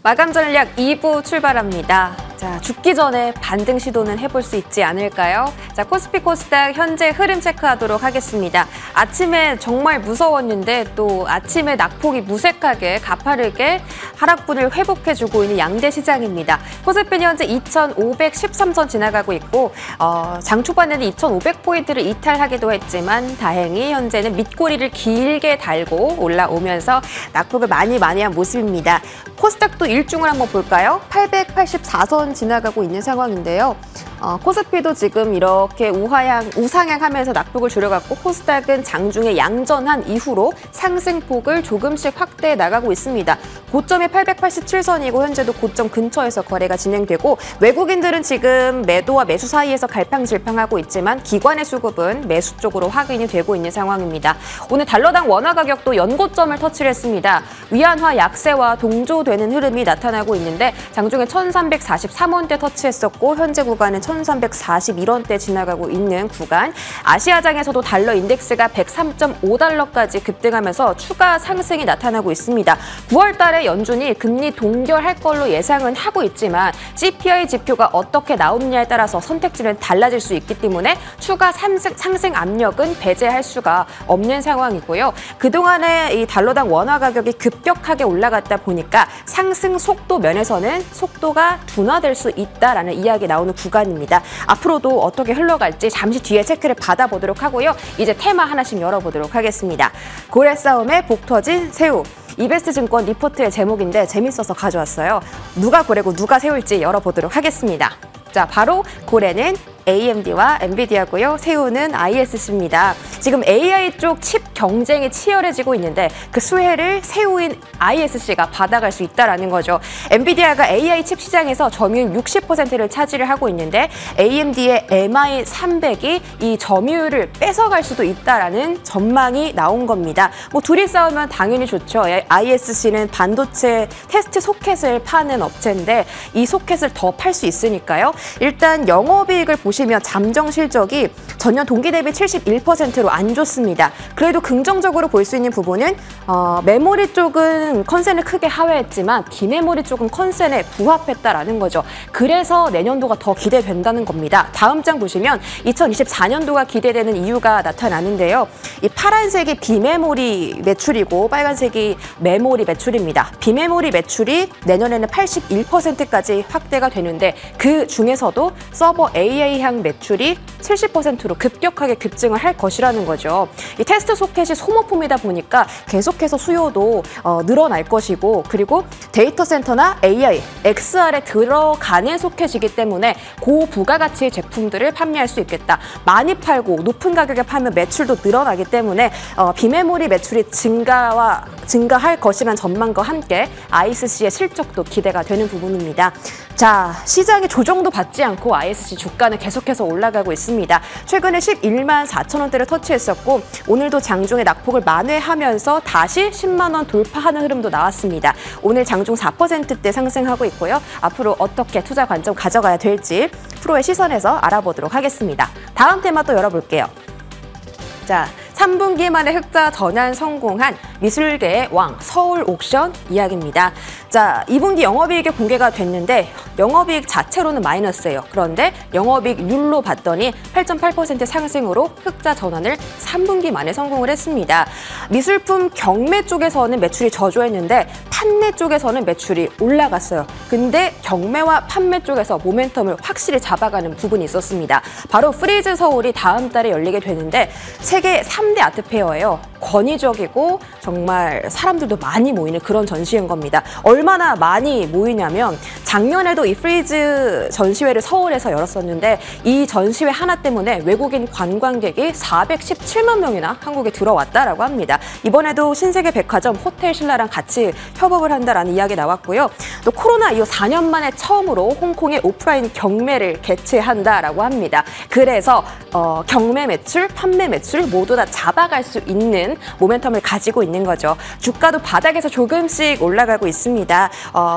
마감 전략 2부 출발합니다. 자, 죽기 전에 반등 시도는 해볼 수 있지 않을까요? 자, 코스피 코스닥 현재 흐름 체크하도록 하겠습니다. 아침에 정말 무서웠는데 또 아침에 낙폭이 무색하게 가파르게 하락분을 회복해주고 있는 양대 시장입니다. 코스피는 현재 2,513선 지나가고 있고 장 초반에는 2,500포인트를 이탈하기도 했지만 다행히 현재는 밑꼬리를 길게 달고 올라오면서 낙폭을 많이 한 모습입니다. 코스닥도 일중을 한번 볼까요? 884선 지나가고 있는 상황인데요. 코스피도 지금 이렇게 우상향하면서 낙폭을 줄여갔고 코스닥은 장중에 양전한 이후로 상승폭을 조금씩 확대해 나가고 있습니다. 고점이 887선이고 현재도 고점 근처에서 거래가 진행되고 외국인들은 지금 매도와 매수 사이에서 갈팡질팡하고 있지만 기관의 수급은 매수 쪽으로 확인이 되고 있는 상황입니다. 오늘 달러당 원화 가격도 연고점을 터치를 했습니다. 위안화 약세와 동조되는 흐름이 나타나고 있는데 장중에 1343원대 터치했었고 현재 구간은 1341원대 지나가고 있는 구간. 아시아장에서도 달러 인덱스가 103.5달러까지 급등하면서 추가 상승이 나타나고 있습니다. 9월 달에 연준이 금리 동결할 걸로 예상은 하고 있지만 CPI 지표가 어떻게 나오느냐에 따라서 선택지는 달라질 수 있기 때문에 추가 상승 압력은 배제할 수가 없는 상황이고요. 그동안에 이 달러당 원화 가격이 급격하게 올라갔다 보니까 상승 속도 면에서는 속도가 둔화될 수 있다라는 이야기 나오는 구간입니다. 앞으로도 어떻게 흘러갈지 잠시 뒤에 체크를 받아보도록 하고요. 이제 테마 하나씩 열어보도록 하겠습니다. 고래 싸움에 복 터진 새우. 이베스트증권 리포트의 제목인데 재밌어서 가져왔어요. 누가 고래고 누가 새우일지 열어보도록 하겠습니다. 자, 바로 고래는 AMD와 엔비디아고요. 새우는 ISC입니다. 지금 AI 쪽 칩 경쟁이 치열해지고 있는데 그 수혜를 새우인 ISC가 받아갈 수 있다는 거죠. 엔비디아가 AI 칩 시장에서 점유율 60%를 차지를 하고 있는데 AMD의 MI300이 이 점유율을 뺏어갈 수도 있다는 전망이 나온 겁니다. 뭐 둘이 싸우면 당연히 좋죠. ISC는 반도체 테스트 소켓을 파는 업체인데 이 소켓을 더 팔 수 있으니까요. 일단 영업이익을 보시면 잠정 실적이 전년 동기 대비 71%로 안 좋습니다. 그래도 긍정적으로 볼 수 있는 부분은 메모리 쪽은 컨센을 크게 하회했지만 비메모리 쪽은 컨센에 부합했다라는 거죠. 그래서 내년도가 더 기대된다는 겁니다. 다음 장 보시면 2024년도가 기대되는 이유가 나타나는데요. 이 파란색이 비메모리 매출이고 빨간색이 메모리 매출입니다. 비메모리 매출이 내년에는 81%까지 확대가 되는데 그 중에서도 서버 AI향 매출이 70%로 급격하게 급증을 할 것이라는 거죠. 이 테스트 소켓이 소모품이다 보니까 계속해서 수요도 늘어날 것이고 그리고 데이터 센터나 AI, XR에 들어가는 소켓이기 때문에 고부가가치 제품들을 판매할 수 있겠다. 많이 팔고 높은 가격에 팔면 매출도 늘어나기 때문에 비메모리 매출이 증가할 것이라는 전망과 함께 ISC의 실적도 기대가 되는 부분입니다. 자, 시장의 조정도 받지 않고 ISC 주가는 계속해서 올라가고 있습니다. 최근에 11만 4천 원대를 터치했었고 오늘도 장중에 낙폭을 만회하면서 다시 10만 원 돌파하는 흐름도 나왔습니다. 오늘 장중 4%대 상승하고 있고요. 앞으로 어떻게 투자 관점 가져가야 될지 프로의 시선에서 알아보도록 하겠습니다. 다음 테마 또 열어볼게요. 자, 3분기 만에 흑자 전환 성공한 미술계의 왕 서울 옥션 이야기입니다. 자, 2분기 영업이익이 공개가 됐는데 영업이익 자체로는 마이너스예요. 그런데 영업이익률로 봤더니 8.8% 상승으로 흑자 전환을 3분기 만에 성공을 했습니다. 미술품 경매 쪽에서는 매출이 저조했는데 판매 쪽에서는 매출이 올라갔어요. 근데 경매와 판매 쪽에서 모멘텀을 확실히 잡아가는 부분이 있었습니다. 바로 프리즈 서울이 다음 달에 열리게 되는데 세계 3대 아트페어예요. 권위적이고 정말 사람들도 많이 모이는 그런 전시회인 겁니다. 얼마나 많이 모이냐면 작년에도 이 프리즈 전시회를 서울에서 열었었는데 이 전시회 하나 때문에 외국인 관광객이 417만 명이나 한국에 들어왔다라고 합니다. 이번에도 신세계 백화점 호텔 신라랑 같이 협업을 한다라는 이야기 나왔고요. 또 코로나 이후 4년 만에 처음으로 홍콩에 오프라인 경매를 개최한다라고 합니다. 그래서 경매 매출, 판매 매출 모두 다 잡아갈 수 있는 큰 모멘텀을 가지고 있는 거죠. 주가도 바닥에서 조금씩 올라가고 있습니다.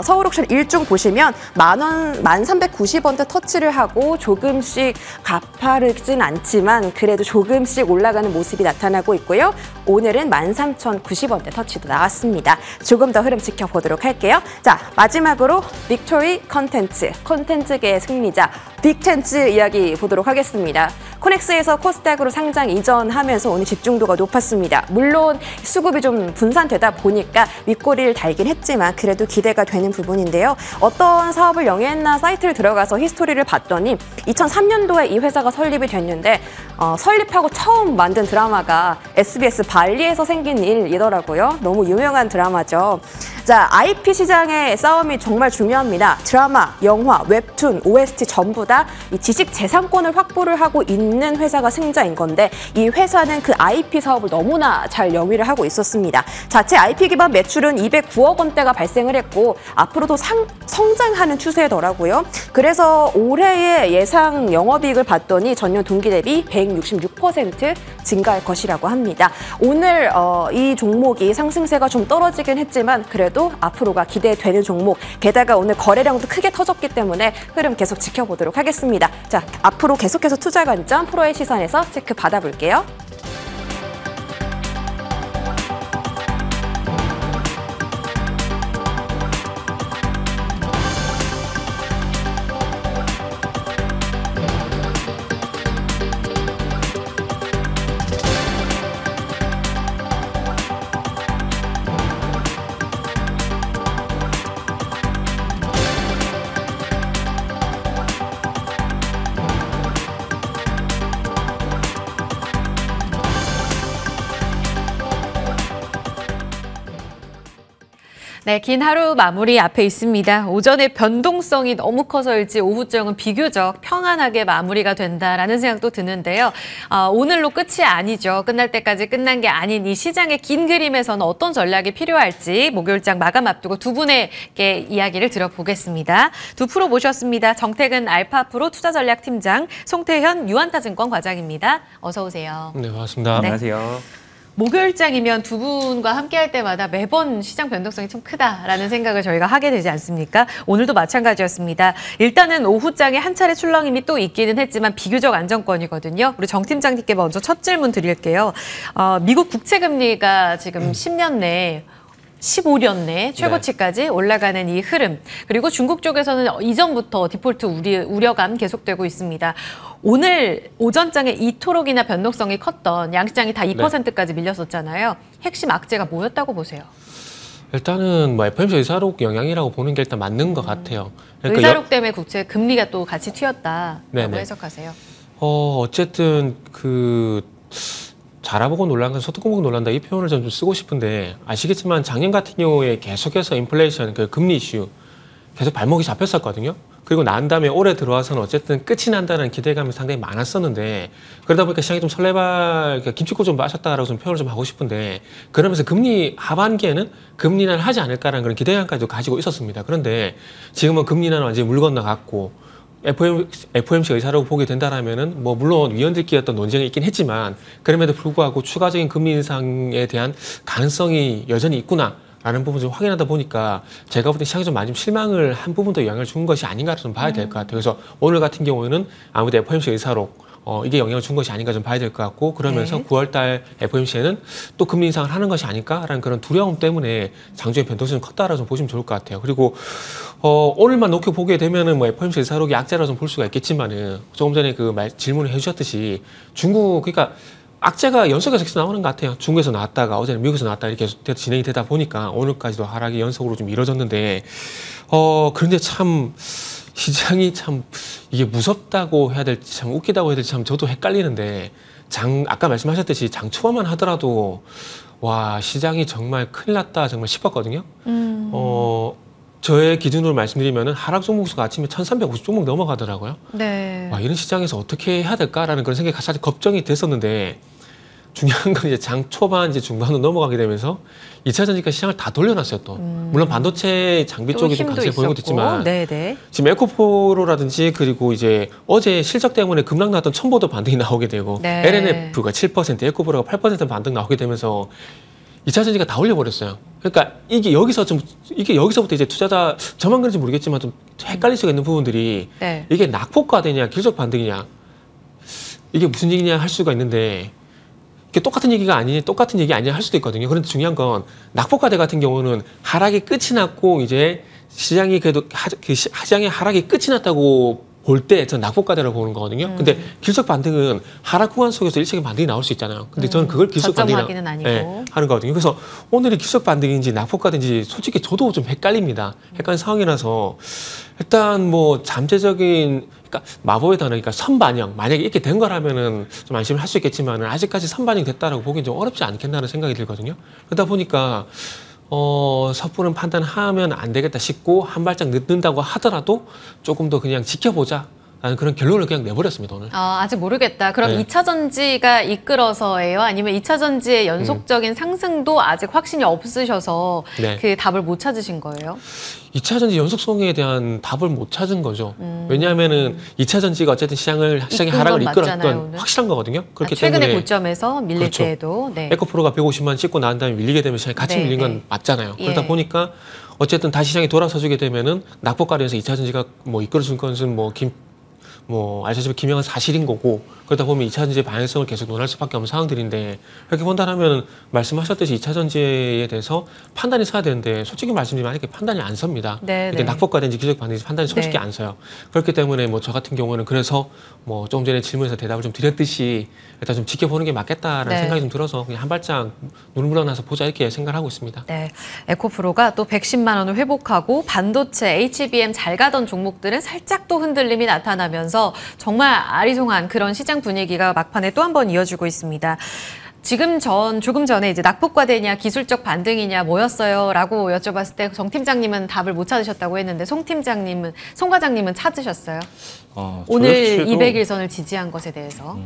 서울옥션 일중 보시면 11,390원대 터치를 하고 조금씩 가파르진 않지만 그래도 조금씩 올라가는 모습이 나타나고 있고요. 오늘은 13,090원대 터치도 나왔습니다. 조금 더 흐름 지켜보도록 할게요. 자, 마지막으로 빅토리 컨텐츠계의 승리자 빅텐츠 이야기 보도록 하겠습니다. 코넥스에서 코스닥으로 상장 이전하면서 오늘 집중도가 높았습니다. 물론 수급이 좀 분산되다 보니까 윗꼬리를 달긴 했지만 그래도 기대가 되는 부분인데요. 어떤 사업을 영위했나 사이트를 들어가서 히스토리를 봤더니 2003년도에 이 회사가 설립이 됐는데 설립하고 처음 만든 드라마가 SBS 발리에서 생긴 일이더라고요. 너무 유명한 드라마죠. 자, IP 시장의 싸움이 정말 중요합니다. 드라마, 영화, 웹툰, OST 전부 다 이 지식 재산권을 확보를 하고 있는 회사가 승자인 건데 이 회사는 그 IP 사업을 너무나 잘 영위를 하고 있었습니다. 자체 IP 기반 매출은 209억 원대가 발생을 했고 앞으로도 성장하는 추세더라고요. 그래서 올해의 예상 영업이익을 봤더니 전년 동기 대비 166% 증가할 것이라고 합니다. 오늘 이 종목이 상승세가 좀 떨어지긴 했지만 그래도 앞으로가 기대되는 종목, 게다가 오늘 거래량도 크게 터졌기 때문에 흐름 계속 지켜보도록 하겠습니다. 자, 앞으로 계속해서 투자 관점 프로의 시선에서 체크 받아볼게요. 네, 긴 하루 마무리 앞에 있습니다. 오전에 변동성이 너무 커서일지 오후장은 비교적 평안하게 마무리가 된다라는 생각도 드는데요. 오늘로 끝이 아니죠. 끝날 때까지 끝난 게 아닌 이 시장의 긴 그림에서는 어떤 전략이 필요할지 목요일장 마감 앞두고 두 분에게 이야기를 들어보겠습니다. 두 프로 모셨습니다. 정태근 알파프로 투자전략팀장, 송태현 유한타증권 과장입니다. 어서 오세요. 네, 반갑습니다. 네. 안녕하세요. 목요일장이면 두 분과 함께할 때마다 매번 시장 변동성이 좀 크다라는 생각을 저희가 하게 되지 않습니까? 오늘도 마찬가지였습니다. 일단은 오후장에 한 차례 출렁임이 또 있기는 했지만 비교적 안정권이거든요. 우리 정 팀장님께 먼저 첫 질문 드릴게요. 미국 국채금리가 지금 10년 내에 15년 내 최고치까지 올라가는 이 흐름, 그리고 중국 쪽에서는 이전부터 디폴트 우려감 계속되고 있습니다. 오늘 오전장에 이토록이나 변동성이 컸던 양시장이 다 2%까지 밀렸었잖아요. 핵심 악재가 뭐였다고 보세요? 일단은 뭐 FOMC 의사록 영향이라고 보는 게 일단 맞는 것 같아요. 그러니까 의사록 때문에 국채 금리가 또 같이 튀었다라고 네네. 해석하세요. 어쨌든 자라보고 놀란 건 소뚜껑 놀란다, 이 표현을 좀 쓰고 싶은데, 아시겠지만 작년 같은 경우에 계속해서 인플레이션, 그 금리 이슈 계속 발목이 잡혔었거든요. 그리고 난 다음에 올해 들어와서는 어쨌든 끝이 난다는 기대감이 상당히 많았었는데, 그러다 보니까 시장이 좀 설레발, 김치국 좀 마셨다라고 좀 표현을 좀 하고 싶은데, 그러면서 금리 하반기에는 금리 인하를 하지 않을까라는 그런 기대감까지도 가지고 있었습니다. 그런데 지금은 금리 인하는 완전히 물 건너갔고, FOMC 의사라고 보게 된다라면은 뭐 물론 위원들끼리 어떤 논쟁이 있긴 했지만 그럼에도 불구하고 추가적인 금리 인상에 대한 가능성이 여전히 있구나라는 부분을 좀 확인하다 보니까 제가 볼 때 시장이 좀 많이 실망을 한 부분도 영향을 준 것이 아닌가 좀 봐야 될 것 같아요. 그래서 오늘 같은 경우에는 아무래도 FOMC 의사록 이게 영향을 준 것이 아닌가 좀 봐야 될 것 같고, 그러면서 네. 9월 달 FOMC에는 또 금리 인상을 하는 것이 아닐까라는 그런 두려움 때문에 장중의 변동성이 컸다라고 좀 보시면 좋을 것 같아요. 그리고 오늘만 놓고 보게 되면은 뭐 FOMC 의사록이 악재라고 좀 볼 수가 있겠지만은 조금 전에 질문을 해주셨듯이 중국, 그러니까 악재가 연속해서 계속 나오는 것 같아요. 중국에서 나왔다가 어제는 미국에서 나왔다 이렇게 계속 진행이 되다 보니까 오늘까지도 하락이 연속으로 좀 이뤄졌는데, 그런데 참 시장이 참 이게 무섭다고 해야 될지 참 웃기다고 해야 될지 참 저도 헷갈리는데, 아까 말씀하셨듯이 장 초반만 하더라도 와, 시장이 정말 큰일 났다 정말 싶었거든요. 저의 기준으로 말씀드리면은 하락 종목수가 아침에 1350 종목 넘어가더라고요. 네. 와, 이런 시장에서 어떻게 해야 될까라는 그런 생각이 사실 걱정이 됐었는데, 중요한 건 이제 장 초반 이제 중반으로 넘어가게 되면서 2차 전지가 시장을 다 돌려놨어요 또. 물론 반도체 장비 쪽이 좀 강세 보이는 것도 있지만 네네. 지금 에코프로라든지 그리고 이제 어제 실적 때문에 급락 나왔던 첨보도 반등이 나오게 되고 네. LNF가 7%, 에코프로가 8% 반등 나오게 되면서 2차 전지가 다 올려버렸어요. 그러니까 이게 여기서부터 이제 투자자 저만 그런지 모르겠지만 좀 헷갈릴 수가 있는 부분들이 네. 이게 낙폭과대냐 기술적 반등이냐 이게 무슨 얘기냐 할 수가 있는데 이게 똑같은 얘기가 아니냐 똑같은 얘기 아니냐 할 수도 있거든요. 그런데 중요한 건 낙폭과대 같은 경우는 하락이 끝이 났고 이제 시장이 그래도 시장의 하락이 끝이 났다고 볼 때 저는 낙폭과대라고 보는 거거든요. 근데 기술적 반등은 하락 구간 속에서 일시적인 반등이 나올 수 있잖아요. 근데 저는 그걸 기술적 저점 아니고. 네, 하는 거거든요. 그래서 오늘이 기술적 반등인지 낙폭과대인지 솔직히 저도 좀 헷갈립니다. 헷갈리는 상황이라서 일단 뭐 잠재적인 그러니까 마법의 단어, 그러니까 선반영 만약에 이렇게 된 거라면은 좀 안심을 할 수 있겠지만은 아직까지 선반영 됐다라고 보기엔 좀 어렵지 않겠나는 생각이 들거든요. 그러다 보니까 섣부른 판단하면 안 되겠다 싶고 한 발짝 늦는다고 하더라도 조금 더 그냥 지켜보자. 라는 그런 결론을 그냥 내버렸습니다, 오늘. 아직 모르겠다. 그럼 네. 2차 전지가 이끌어서예요? 아니면 2차 전지의 연속적인 상승도 아직 확신이 없으셔서 네. 그 답을 못 찾으신 거예요? 2차 전지 연속성에 대한 답을 못 찾은 거죠. 왜냐하면은 2차 전지가 어쨌든 시장의 이끈 하락을 건 이끌었던 맞잖아요, 오늘. 확실한 거거든요. 그렇기 최근의 때문에 고점에서 밀릴 그렇죠. 때에도. 네. 에코프로가 150만 찍고 난 다음에 밀리게 되면 시장이 같이 네, 밀린 건 네. 맞잖아요. 그러다 예. 보니까 어쨌든 다시 시장이 돌아서주게 되면은 낙폭과대에서 2차 전지가 뭐 이끌어준 것은 아시다시피 기명한 사실인 거고 그러다 보면 2차 전지의 방향성을 계속 논할 수밖에 없는 상황들인데 이렇게 본다면 말씀하셨듯이 2차 전지에 대해서 판단이 서야 되는데 솔직히 말씀드리면 만약에 판단이 안 섭니다. 네, 이게 네. 낙폭과대인지 기술적 반등인지 판단이 솔직히 네. 안 서요. 그렇기 때문에 뭐 저 같은 경우는 그래서 뭐 조금 전에 질문에서 대답을 좀 드렸듯이 일단 좀 지켜보는 게 맞겠다라는 네. 생각이 좀 들어서 그냥 한 발짝 눈을 물어나서 보자 이렇게 생각을 하고 있습니다. 네, 에코프로가 또 110만 원을 회복하고 반도체, HBM 잘 가던 종목들은 살짝 또 흔들림이 나타나면서 정말 아리송한 그런 시장 분위기가 막판에 또 한 번 이어지고 있습니다. 조금 전에 이제 낙폭과대냐 기술적 반등이냐 뭐였어요?라고 여쭤봤을 때 정 팀장님은 답을 못 찾으셨다고 했는데 송 과장님은 찾으셨어요? 오늘 200일선을 지지한 것에 대해서.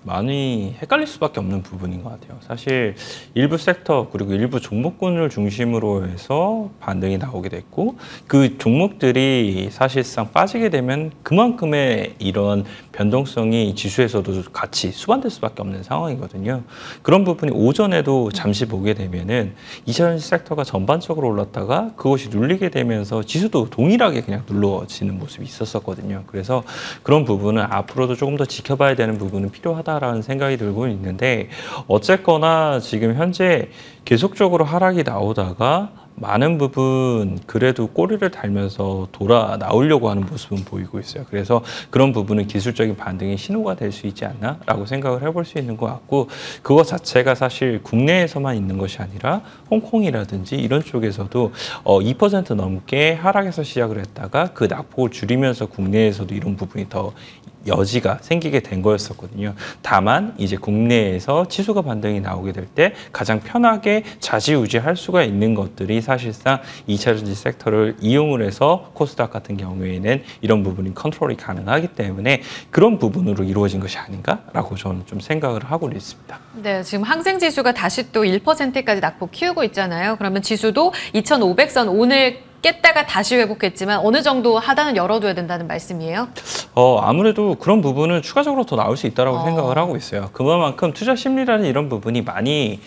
많이 헷갈릴 수밖에 없는 부분인 것 같아요. 사실 일부 섹터 그리고 일부 종목군을 중심으로 해서 반등이 나오게 됐고 그 종목들이 사실상 빠지게 되면 그만큼의 이런 변동성이 지수에서도 같이 수반될 수밖에 없는 상황이거든요. 그런 부분이 오전에도 잠시 보게 되면은 2차 전지 섹터가 전반적으로 올랐다가 그것이 눌리게 되면서 지수도 동일하게 그냥 눌러지는 모습이 있었거든요. 그래서 그런 부분은 앞으로도 조금 더 지켜봐야 되는 부분은 필요하다라는 생각이 들고 있는데 어쨌거나 지금 현재 계속적으로 하락이 나오다가 많은 부분 그래도 꼬리를 달면서 돌아 나오려고 하는 모습은 보이고 있어요. 그래서 그런 부분은 기술적인 반등의 신호가 될 수 있지 않나라고 생각을 해볼 수 있는 것 같고 그것 자체가 사실 국내에서만 있는 것이 아니라 홍콩이라든지 이런 쪽에서도 2% 넘게 하락해서 시작을 했다가 그 낙폭을 줄이면서 국내에서도 이런 부분이 더 여지가 생기게 된 거였었거든요. 다만 이제 국내에서 지수가 반등이 나오게 될 때 가장 편하게 좌지우지할 수가 있는 것들이 사실상 2차 전지 섹터를 이용을 해서 코스닥 같은 경우에는 이런 부분이 컨트롤이 가능하기 때문에 그런 부분으로 이루어진 것이 아닌가라고 저는 좀 생각을 하고 있습니다. 네, 지금 항생지수가 다시 또 1%까지 낙폭 키우고 있잖아요. 그러면 지수도 2,500선 오늘 깼다가 다시 회복했지만 어느 정도 하단은 열어둬야 된다는 말씀이에요? 아무래도 그런 부분은 추가적으로 더 나올 수 있다고 생각을 하고 있어요. 그만큼 투자 심리라는 이런 부분이 많이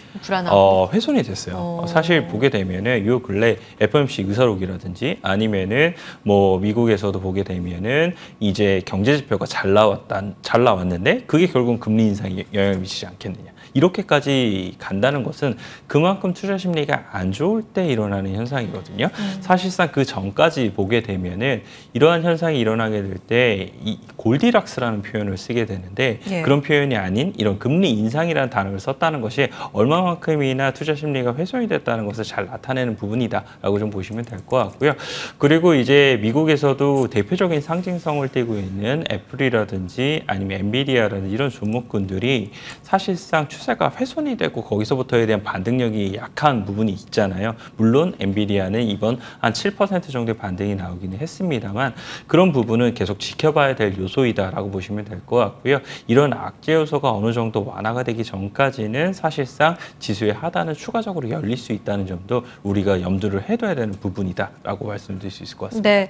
훼손이 됐어요. 사실 보게 되면은 요 근래 FOMC 의사록이라든지 아니면은 뭐 미국에서도 보게 되면은 이제 경제 지표가 잘 나왔는데 그게 결국은 금리 인상에 영향을 미치지 않겠느냐. 이렇게까지 간다는 것은 그만큼 투자 심리가 안 좋을 때 일어나는 현상이거든요. 사실상 그 전까지 보게 되면은 이러한 현상이 일어나게 될 때 이 골디락스라는 표현을 쓰게 되는데 예. 그런 표현이 아닌 이런 금리 인상이라는 단어를 썼다는 것이 얼마만큼이나 투자 심리가 훼손이 됐다는 것을 잘 나타내는 부분이다라고 좀 보시면 될 것 같고요. 그리고 이제 미국에서도 대표적인 상징성을 띠고 있는 애플이라든지 아니면 엔비디아라든지 이런 종목군들이 사실상 추세가 훼손이 되고 거기서부터에 대한 반등력이 약한 부분이 있잖아요. 물론 엔비디아는 이번 한 7% 정도의 반등이 나오기는 했습니다만 그런 부분은 계속 지켜봐야 될 요소이다라고 보시면 될 것 같고요. 이런 악재 요소가 어느 정도 완화가 되기 전까지는 사실상 지수의 하단은 추가적으로 열릴 수 있다는 점도 우리가 염두를 해둬야 되는 부분이다라고 말씀드릴 수 있을 것 같습니다. 네,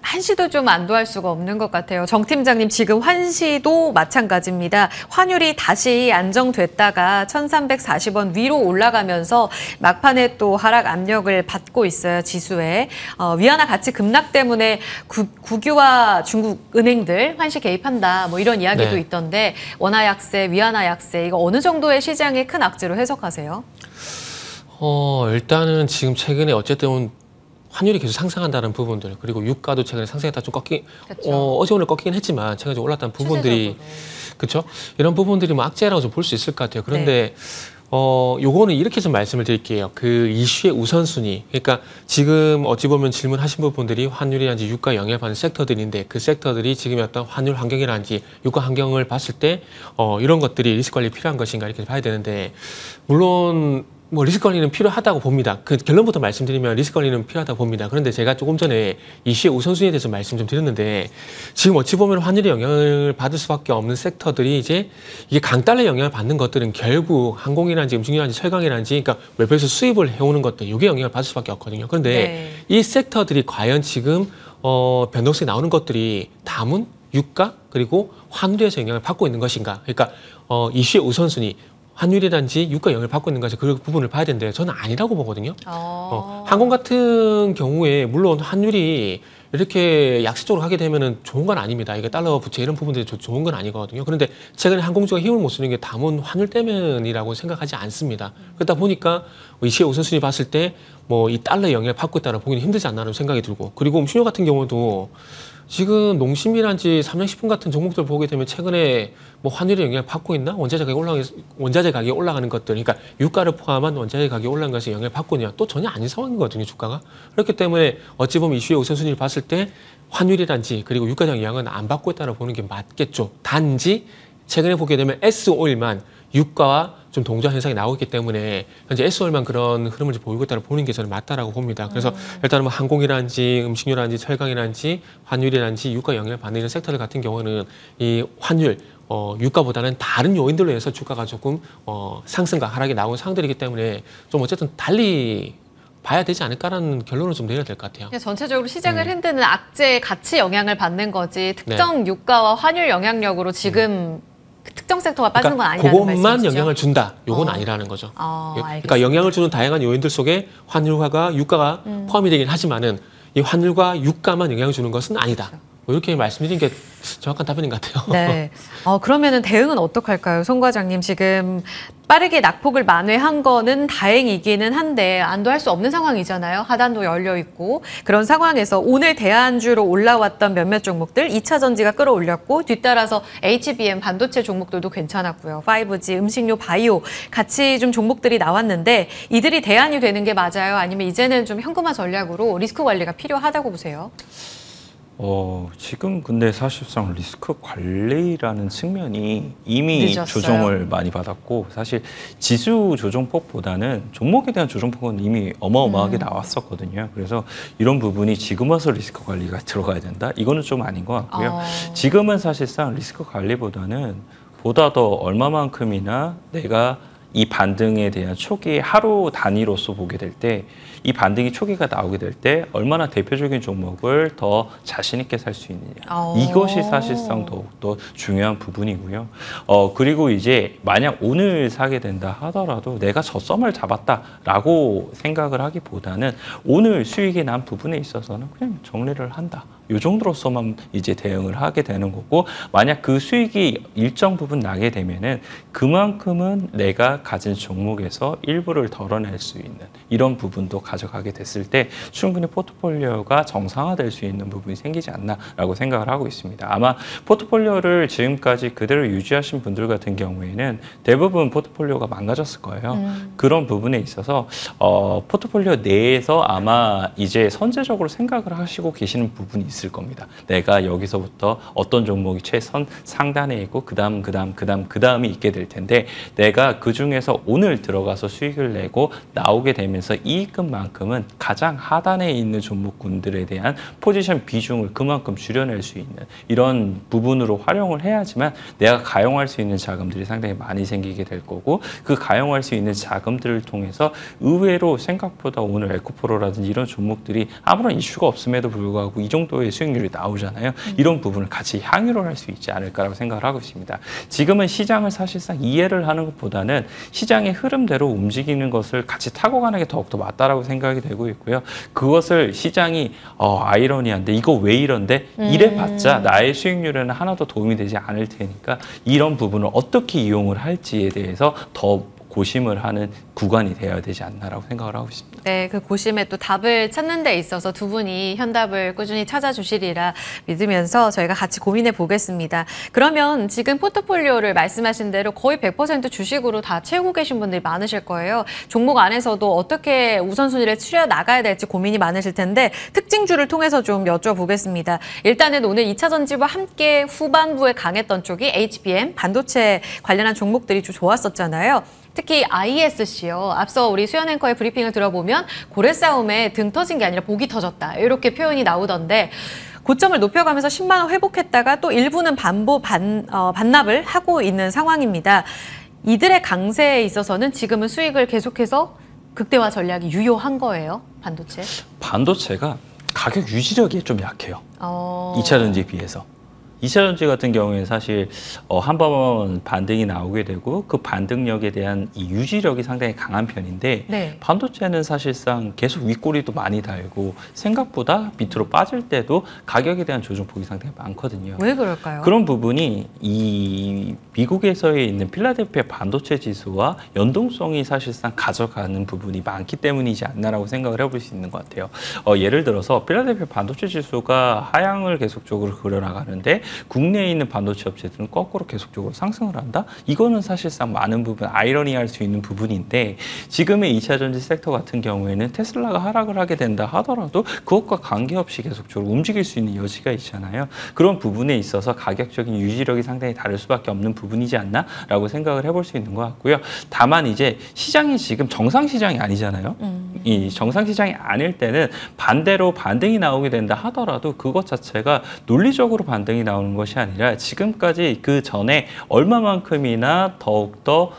한시도 좀 안도할 수가 없는 것 같아요. 정 팀장님, 지금 한시도 마찬가지입니다. 환율이 다시 안정됐다가 1340원 위로 올라가면서 막판에 또 하락 압력을 받고 있어요, 지수에. 위안화 가치 급락 때문에 국유와 중국 은행들 환시 개입한다, 뭐 이런 이야기도 네. 있던데 원화 약세, 위안화 약세, 이거 어느 정도의 시장의 큰 악재로 해석하세요? 일단은 지금 최근에 어쨌든 환율이 계속 상승한다는 부분들, 그리고 유가도 최근에 상승했다 좀 어제 오늘 꺾이긴 했지만 최근에 좀 올랐다는 부분들이, 그렇죠? 이런 부분들이 뭐 악재라고 좀 볼 수 있을 것 같아요. 그런데 요거는 이렇게 좀 말씀을 드릴게요. 그 이슈의 우선순위. 그러니까 지금 어찌 보면 질문하신 부분들이 환율이란지 유가 영향을 받는 섹터들인데 그 섹터들이 지금의 어떤 환율 환경이란지 유가 환경을 봤을 때 이런 것들이 리스크 관리 필요한 것인가 이렇게 봐야 되는데, 물론 뭐 리스크 관리는 필요하다고 봅니다. 그 결론부터 말씀드리면 리스크 관리는 필요하다고 봅니다. 그런데 제가 조금 전에 이슈의 우선순위에 대해서 말씀 좀 드렸는데, 지금 어찌 보면 환율의 영향을 받을 수밖에 없는 섹터들이 이제 이게 강달러의 영향을 받는 것들은 결국 항공이란지 음식이란지 철강이란지, 그러니까 외부에서 수입을 해오는 것들, 이게 영향을 받을 수밖에 없거든요. 그런데 이 섹터들이 과연 지금 변동성이 나오는 것들이 담은 유가 그리고 환율에서 영향을 받고 있는 것인가? 그러니까 이슈의 우선순위. 환율이란지 유가 영향을 받고 있는 것이 그 부분을 봐야 되는데 저는 아니라고 보거든요. 항공 같은 경우에 물론 환율이 이렇게 약세적으로 하게 되면은 좋은 건 아닙니다. 이게 달러 부채 이런 부분들이 좋은 건 아니거든요. 그런데 최근에 항공주가 힘을 못 쓰는 게 담은 환율 때문이라고 생각하지 않습니다. 그러다 보니까 이시의 우선순위 봤을 때 뭐 이 달러 영향을 받고 있다는 보기는 힘들지 않나라는 생각이 들고, 그리고 음식료 같은 경우도 지금 농심이란지 삼양식품 같은 종목들 보게 되면 최근에 뭐 환율의 영향을 받고 있나? 원자재 가격이 올라가는 것들, 그러니까 유가를 포함한 원자재 가격이 올라간 것에 영향을 받고 있냐? 또 전혀 아닌 상황이거든요, 주가가. 그렇기 때문에 어찌 보면 이슈의 우선순위를 봤을 때 환율이란지 그리고 유가적 영향은 안 받고 있다고 보는 게 맞겠죠. 단지 최근에 보게 되면 S오일만 유가와 좀 동조한 현상이 나오고 있기 때문에 현재 S오일만 그런 흐름을 보이고 있다고 보는 게 저는 맞다라고 봅니다. 그래서 일단은 뭐 항공이란지 음식료란지 철강이란지 환율이란지 유가 영향을 받는 이런 섹터들 같은 경우는 이 환율 유가보다는 다른 요인들로 해서 주가가 조금 상승과 하락이 나오는 상황들이기 때문에 좀 어쨌든 달리 봐야 되지 않을까라는 결론을 좀 내려야 될 것 같아요. 전체적으로 시장을 흔드는 악재의 가치 영향을 받는 거지 특정 유가와 환율 영향력으로 지금 특정 섹터가 빠지는 건 아니라는 말씀이시죠? 그것만 영향을 준다. 요건 아니라는 거죠. 그러니까 영향을 주는 다양한 요인들 속에 환율과 유가가 포함이 되긴 하지만은 이 환율과 유가만 영향을 주는 것은 아니다. 그렇죠. 뭐 이렇게 말씀드린 게 정확한 답변인 것 같아요. 네. 그러면은 대응은 어떡할까요? 송 과장님, 지금 빠르게 낙폭을 만회한 거는 다행이기는 한데 안도할 수 없는 상황이잖아요. 하단도 열려 있고. 그런 상황에서 오늘 대안주로 올라왔던 몇몇 종목들 2차 전지가 끌어올렸고, 뒤따라서 HBM 반도체 종목들도 괜찮았고요. 5G, 음식료, 바이오 같이 좀 종목들이 나왔는데 이들이 대안이 되는 게 맞아요? 아니면 이제는 좀 현금화 전략으로 리스크 관리가 필요하다고 보세요? 지금 근데 사실상 리스크 관리라는 측면이 이미 늦었어요. 조정을 많이 받았고, 사실 지수 조정폭보다는 종목에 대한 조정폭은 이미 어마어마하게 나왔었거든요. 그래서 이런 부분이 지금 와서 리스크 관리가 들어가야 된다? 이거는 좀 아닌 것 같고요. 지금은 사실상 리스크 관리보다는 보다 더 얼마만큼이나 내가 이 반등에 대한 초기 하루 단위로서 보게 될 때, 이 반등이 초기가 나오게 될 때 얼마나 대표적인 종목을 더 자신 있게 살 수 있느냐. 이것이 사실상 더욱더 중요한 부분이고요. 그리고 이제 만약 오늘 사게 된다 하더라도 내가 저점을 잡았다라고 생각을 하기보다는 오늘 수익이 난 부분에 있어서는 그냥 정리를 한다. 이 정도로서만 이제 대응을 하게 되는 거고, 만약 그 수익이 일정 부분 나게 되면은 그만큼은 내가 가진 종목에서 일부를 덜어낼 수 있는 이런 부분도 가져가게 됐을 때 충분히 포트폴리오가 정상화될 수 있는 부분이 생기지 않나라고 생각을 하고 있습니다. 아마 포트폴리오를 지금까지 그대로 유지하신 분들 같은 경우에는 대부분 포트폴리오가 망가졌을 거예요. 그런 부분에 있어서 포트폴리오 내에서 아마 이제 선제적으로 생각을 하시고 계시는 부분이 있을 있을 겁니다. 내가 여기서부터 어떤 종목이 최선 상단에 있고 그다음이 있게 될 텐데 내가 그중에서 오늘 들어가서 수익을 내고 나오게 되면서 이익금만큼은 가장 하단에 있는 종목군들에 대한 포지션 비중을 그만큼 줄여낼 수 있는 이런 부분으로 활용을 해야지만 내가 가용할 수 있는 자금들이 상당히 많이 생기게 될 거고 그 가용할 수 있는 자금들을 통해서 의외로 생각보다 오늘 에코프로라든지 이런 종목들이 아무런 이슈가 없음에도 불구하고 이 정도의 수익률이 나오잖아요. 이런 부분을 같이 향유를 할 수 있지 않을까라고 생각을 하고 있습니다. 지금은 시장을 사실상 이해를 하는 것보다는 시장의 흐름대로 움직이는 것을 같이 타고 가는 게 더욱더 맞다라고 생각이 되고 있고요. 그것을 시장이 아이러니한데 이거 왜 이런데 이래봤자 나의 수익률에는 하나도 도움이 되지 않을 테니까 이런 부분을 어떻게 이용을 할지에 대해서 더 고심을 하는 구간이 되어야 되지 않나라고 생각을 하고 있습니다. 네, 그 고심에 또 답을 찾는 데 있어서 두 분이 현답을 꾸준히 찾아주시리라 믿으면서 저희가 같이 고민해 보겠습니다. 그러면 지금 포트폴리오를 말씀하신 대로 거의 100% 주식으로 다 채우고 계신 분들이 많으실 거예요. 종목 안에서도 어떻게 우선순위를 추려 나가야 될지 고민이 많으실 텐데 특징주를 통해서 좀 여쭤보겠습니다. 일단은 오늘 2차 전지와 함께 후반부에 강했던 쪽이 HBM, 반도체 관련한 종목들이 좀 좋았었잖아요. 특히 ISC요. 앞서 우리 수연 앵커의 브리핑을 들어보면 고래 싸움에 등 터진 게 아니라 복이 터졌다. 이렇게 표현이 나오던데 고점을 높여가면서 10만 원 회복했다가 또 일부는 반납을 하고 있는 상황입니다. 이들의 강세에 있어서는 지금은 수익을 계속해서 극대화 전략이 유효한 거예요, 반도체? 반도체가 가격 유지력이 좀 약해요. 2차 전지에 비해서. 2차 전지 같은 경우에는 사실 한 번 반등이 나오게 되고 그 반등력에 대한 이 유지력이 상당히 강한 편인데 네. 반도체는 사실상 계속 윗꼬리도 많이 달고 생각보다 밑으로 빠질 때도 가격에 대한 조정폭이 상당히 많거든요. 왜 그럴까요? 그런 부분이 이 미국에서의 있는 필라델피아 반도체 지수와 연동성이 사실상 가져가는 부분이 많기 때문이지 않나라고 생각을 해볼 수 있는 것 같아요. 예를 들어서 필라델피아 반도체 지수가 하향을 계속적으로 그려나가는데 국내에 있는 반도체 업체들은 거꾸로 계속적으로 상승을 한다? 이거는 사실상 많은 부분 아이러니할 수 있는 부분인데 지금의 2차 전지 섹터 같은 경우에는 테슬라가 하락을 하게 된다 하더라도 그것과 관계없이 계속적으로 움직일 수 있는 여지가 있잖아요. 그런 부분에 있어서 가격적인 유지력이 상당히 다를 수밖에 없는 부분이지 않나라고 생각을 해볼 수 있는 것 같고요. 다만 이제 시장이 지금 정상 시장이 아니잖아요. 이 정상 시장이 아닐 때는 반대로 반등이 나오게 된다 하더라도 그것 자체가 논리적으로 반등이 나오는 것이 아니라 지금까지 그 전에 얼마만큼이나 더욱더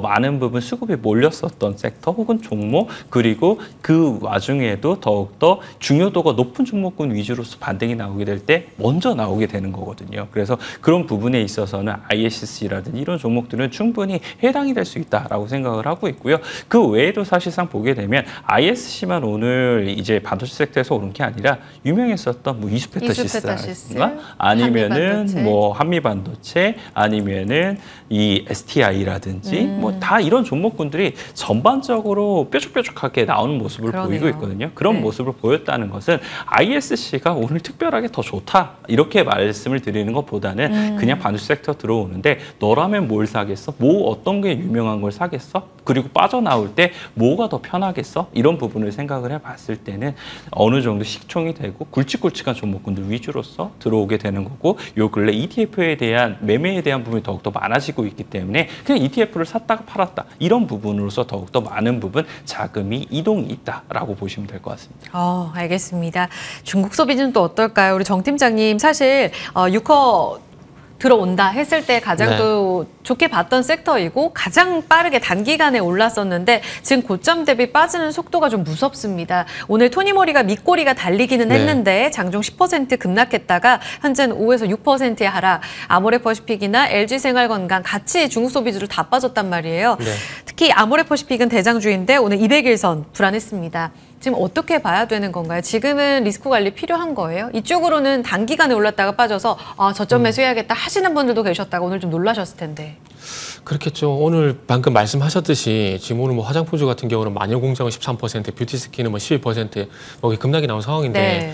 많은 부분 수급이 몰렸었던 섹터 혹은 종목 그리고 그 와중에도 더욱더 중요도가 높은 종목군 위주로서 반등이 나오게 될 때 먼저 나오게 되는 거거든요. 그래서 그런 부분에 있어서는 ISC라든지 이런 종목들은 충분히 해당이 될 수 있다라고 생각을 하고 있고요. 그 외에도 사실상 보게 되면 ISC만 오늘 이제 반도체 섹터에서 오른 게 아니라 유명했었던 뭐 이수페타시스라든가 아니면은 뭐 한미반도체 아니면은 이 STI라든지 뭐 다 이런 종목군들이 전반적으로 뾰족뾰족하게 나오는 모습을 보이고 있거든요. 그런 모습을 보였다는 것은 ISC가 오늘 특별하게 더 좋다 이렇게 말씀을 드리는 것보다는 그냥 반도체 섹터 들어오는데 너라면 뭘 사겠어? 뭐 어떤 게 유명한 걸 사겠어? 그리고 빠져나올 때 뭐가 더 편하겠어? 이런 부분을 생각을 해봤을 때는 어느 정도 식총이 되고 굵직굵직한 종목군들 위주로서 들어오게 되는 거고 요 근래 ETF에 대한 매매에 대한 부분이 더욱더 많아지고 있기 때문에 그냥 ETF를 샀다가 팔았다 이런 부분으로서 더욱더 많은 부분 자금이 이동이 있다라고 보시면 될 것 같습니다. 알겠습니다. 중국 소비는 또 어떨까요? 우리 정 팀장님 사실 6호 들어온다 했을 때 가장 또 좋게 봤던 섹터이고 가장 빠르게 단기간에 올랐었는데 지금 고점 대비 빠지는 속도가 좀 무섭습니다. 오늘 토니모리가 밑꼬리가 달리기는 했는데 장중 10% 급락했다가 현재는 5에서 6%의 하락. 아모레퍼시픽이나 LG생활건강 같이 중국 소비주로 다 빠졌단 말이에요. 특히 아모레퍼시픽은 대장주인데 오늘 200일선 불안했습니다. 지금 어떻게 봐야 되는 건가요? 지금은 리스크 관리 필요한 거예요? 이쪽으로는 단기간에 올랐다가 빠져서 저점 매수해야겠다 하시는 분들도 계셨다가 오늘 좀 놀라셨을 텐데. 그렇겠죠. 오늘 방금 말씀하셨듯이 지금 오늘 뭐 화장품주 같은 경우는 마녀공장은 13%, 뷰티스킨은 뭐 12% 뭐 급락이 나온 상황인데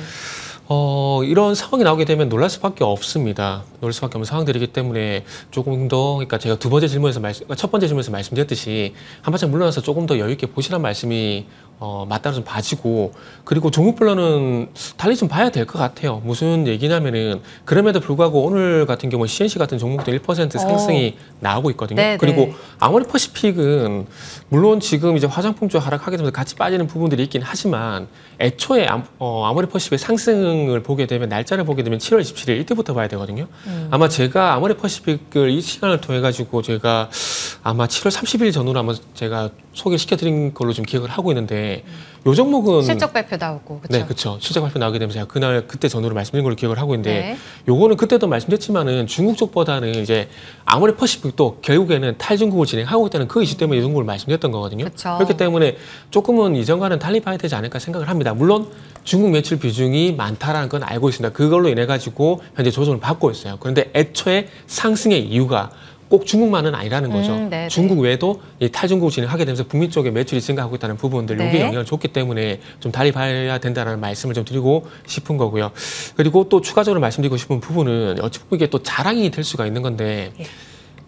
이런 상황이 나오게 되면 놀랄 수밖에 없습니다. 놀랄 수밖에 없는 상황들이기 때문에 조금 더, 그러니까 제가 첫 번째 질문에서 말씀드렸듯이 한 발짝 물러나서 조금 더 여유 있게 보시란 말씀이 맞따라 좀 봐지고 그리고 종목별로는 달리 좀 봐야 될 것 같아요. 무슨 얘기냐면은 그럼에도 불구하고 오늘 같은 경우 CNC 같은 종목도 1% 상승이 나오고 있거든요. 네네. 그리고 아모레퍼시픽은 물론 지금 이제 화장품 쪽 하락하게 되면서 같이 빠지는 부분들이 있긴 하지만 애초에 아모레퍼시픽 상승을 보게 되면 날짜를 보게 되면 7월 27일 이때부터 봐야 되거든요. 아마 제가 아모레퍼시픽을 이 시간을 통해 가지고 제가 아마 7월 30일 전후로 아마 제가 소개시켜드린 걸로 좀 기억을 하고 있는데 요 종목은 실적 발표 나오고 그렇죠. 네, 그렇죠. 실적 발표 나오게 되면 제가 그때 전후로 말씀드린 걸로 기억을 하고 있는데 네. 요거는 그때도 말씀드렸지만은 중국 쪽보다는 이제 아모레퍼시픽도 결국에는 탈중국을 진행하고 있다는 그 이슈 때문에 이 종목을 말씀드렸던 거거든요. 그쵸. 그렇기 때문에 조금은 이전과는 달리 봐야 되지 않을까 생각을 합니다. 물론 중국 매출 비중이 많다라는 건 알고 있습니다. 그걸로 인해 가지고 현재 조정을 받고 있어요. 그런데 애초에 상승의 이유가 꼭 중국만은 아니라는 거죠. 네네. 중국 외에도 이 탈중국을 진행하게 되면서 북미 쪽에 매출이 증가하고 있다는 부분들 네. 여기에 영향을 줬기 때문에 좀 달리 봐야 된다는 말씀을 좀 드리고 싶은 거고요. 그리고 또 추가적으로 말씀드리고 싶은 부분은 어찌 보면 이게 또 자랑이 될 수가 있는 건데 예.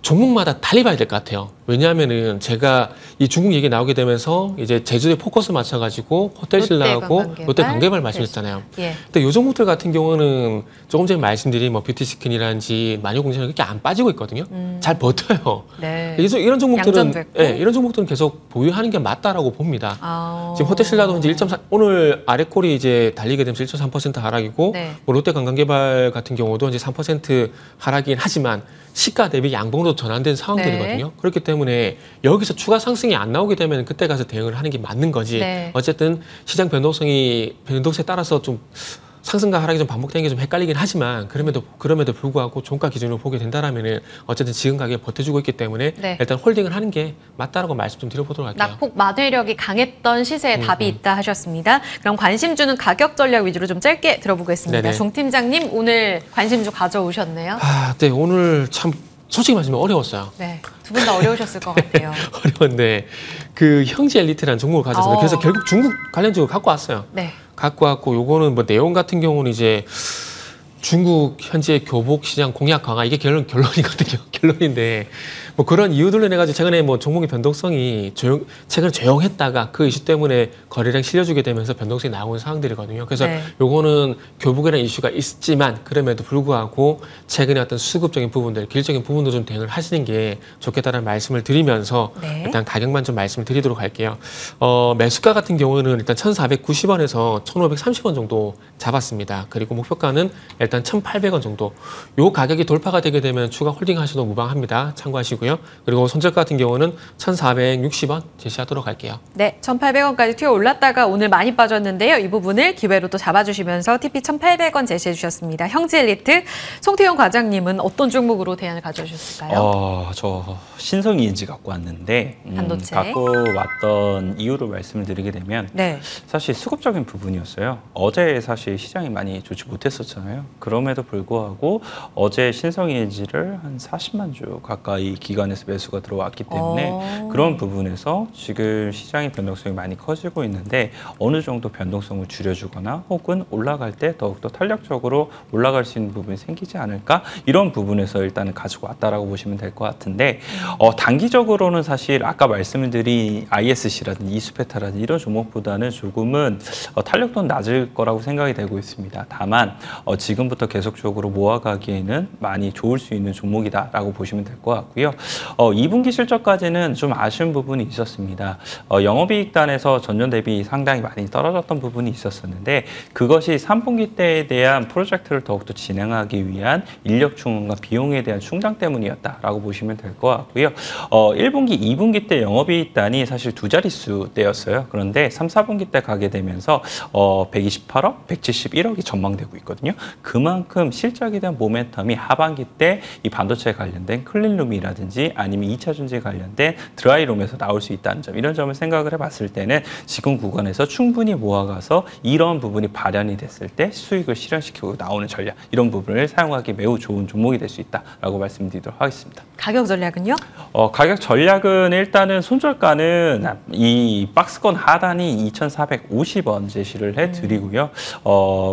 종목마다 달리 봐야 될 것 같아요. 왜냐하면은 제가 이 중국 얘기 나오게 되면서 이제 제주도에 포커스 맞춰가지고 호텔신라하고 롯데관광개발 말씀드렸잖아요. 예. 근데 요 종목들 같은 경우는 조금 전에 말씀드린 뭐 뷰티스킨이라든지 마녀공장이 그렇게 안 빠지고 있거든요. 잘 버텨요. 네. 그래서 이런 종목들은 양전됐고. 이런 종목들은 계속 보유하는 게 맞다라고 봅니다. 아. 지금 호텔신라도 이제 1.4 오늘 아래콜이 이제 달리게 되면서 1.3% 하락이고 네. 뭐 롯데관광개발 같은 경우도 이제 3% 하락이긴 하지만 시가 대비 양봉으로 전환된 상황들이거든요. 네. 그렇기 때문에 여기서 추가 상승이 안 나오게 되면 그때 가서 대응을 하는 게 맞는 거지. 네. 어쨌든 시장 변동성에 따라서 좀 상승과 하락이 좀 반복되는 게 좀 헷갈리긴 하지만 그럼에도 불구하고 종가 기준으로 보게 된다라면은 어쨌든 지금 가격에 버텨주고 있기 때문에 네. 일단 홀딩을 하는 게 맞다라고 말씀 좀 드려보도록 할게요. 낙폭 만회력이 강했던 시세에 답이 있다 하셨습니다. 그럼 관심 주는 가격 전략 위주로 좀 짧게 들어보겠습니다. 네네. 종 팀장님 오늘 관심주 가져오셨네요. 네, 오늘 참 솔직히 말씀드리면 어려웠어요. 네, 두 분 다 어려우셨을 것 같아요. 어려운데 그 형제 엘리트라는 종목을 가졌습니다. 그래서 결국 중국 관련주를 갖고 왔어요. 네. 갖고 왔고 요거는 뭐 내용 같은 경우는 이제 중국 현재 교복 시장 공약 강화 이게 결론이거든요. 결론인데 뭐 그런 이유들로 인해 가지고 최근에 뭐 종목의 변동성이 최근에 조용했다가 그 이슈 때문에 거래량 실려주게 되면서 변동성이 나오는 상황들이거든요. 그래서 네. 요거는 교복이라는 이슈가 있지만 그럼에도 불구하고 최근에 어떤 수급적인 부분들, 길적인 부분도 좀 대응을 하시는 게 좋겠다는 말씀을 드리면서 네. 일단 가격만 좀 말씀을 드리도록 할게요. 매수가 같은 경우는 일단 1,490원에서 1,530원 정도 잡았습니다. 그리고 목표가는 일단 1,800원 정도. 요 가격이 돌파가 되게 되면 추가 홀딩 하셔도 무방합니다. 참고하시고요. 그리고 손절가 같은 경우는 1,460원 제시하도록 할게요. 네, 1,800원까지 튀어 올랐다가 오늘 많이 빠졌는데요. 이 부분을 기회로 또 잡아주시면서 TP 1,800원 제시해 주셨습니다. 형제 엘리트 송태용 과장님은 어떤 종목으로 대안을 가져오셨을까요? 저 신성 ENG 갖고 왔는데 반도체. 갖고 왔던 이유로 말씀을 드리게 되면 네. 사실 수급적인 부분이었어요. 어제 사실 시장이 많이 좋지 못했었잖아요. 그럼에도 불구하고 어제 신성 ENG를 한 40만 주 가까이 기관에서 매수가 들어왔기 때문에 그런 부분에서 지금 시장의 변동성이 많이 커지고 있는데 어느 정도 변동성을 줄여주거나 혹은 올라갈 때 더욱더 탄력적으로 올라갈 수 있는 부분이 생기지 않을까 이런 부분에서 일단은 가지고 왔다라고 보시면 될 것 같은데 단기적으로는 사실 아까 말씀을 드린 ISC라든지 이수페타라든지 이런 종목보다는 조금은 탄력도는 낮을 거라고 생각이 되고 있습니다. 다만 지금부터 계속적으로 모아가기에는 많이 좋을 수 있는 종목이다라고 보시면 될 것 같고요. 2분기 실적까지는 좀 아쉬운 부분이 있었습니다. 영업이익단에서 전년 대비 상당히 많이 떨어졌던 부분이 있었었는데 그것이 3분기 때에 대한 프로젝트를 더욱더 진행하기 위한 인력 충원과 비용에 대한 충당 때문이었다라고 보시면 될 것 같고요. 1분기, 2분기 때 영업이익단이 사실 두 자릿수 때였어요. 그런데 3, 4분기 때 가게 되면서 128억, 171억이 전망되고 있거든요. 그만큼 실적에 대한 모멘텀이 하반기 때 이 반도체에 관련된 클린룸이라든지 아니면 2차 전지에 관련된 드라이룸에서 나올 수 있다는 점 이런 점을 생각을 해봤을 때는 지금 구간에서 충분히 모아가서 이런 부분이 발현이 됐을 때 수익을 실현시키고 나오는 전략 이런 부분을 사용하기 매우 좋은 종목이 될 수 있다라고 말씀드리도록 하겠습니다. 가격 전략은요? 가격 전략은 일단은 손절가는 이 박스권 하단이 2,450원 제시를 해드리고요.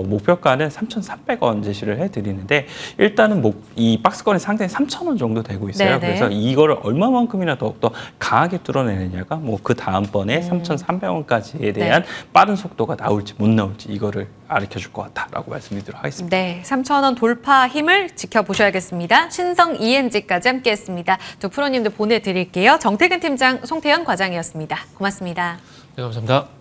목표가는 3,300원 제시를 해드리는데 일단은 이 박스권의 상단이 3,000원 정도 되고 있어요. 네네. 그래서 이거를 얼마만큼이나 더욱더 강하게 뚫어내느냐가 뭐 그 다음번에 3,300원까지에 대한 빠른 속도가 나올지 못 나올지 이거를 가르쳐줄 것 같다라고 말씀드리도록 하겠습니다. 네, 3,000원 돌파 힘을 지켜보셔야겠습니다. 신성 ENG까지 함께했습니다. 두 프로님들 보내드릴게요. 정태근 팀장, 송태현 과장이었습니다. 고맙습니다. 네, 감사합니다.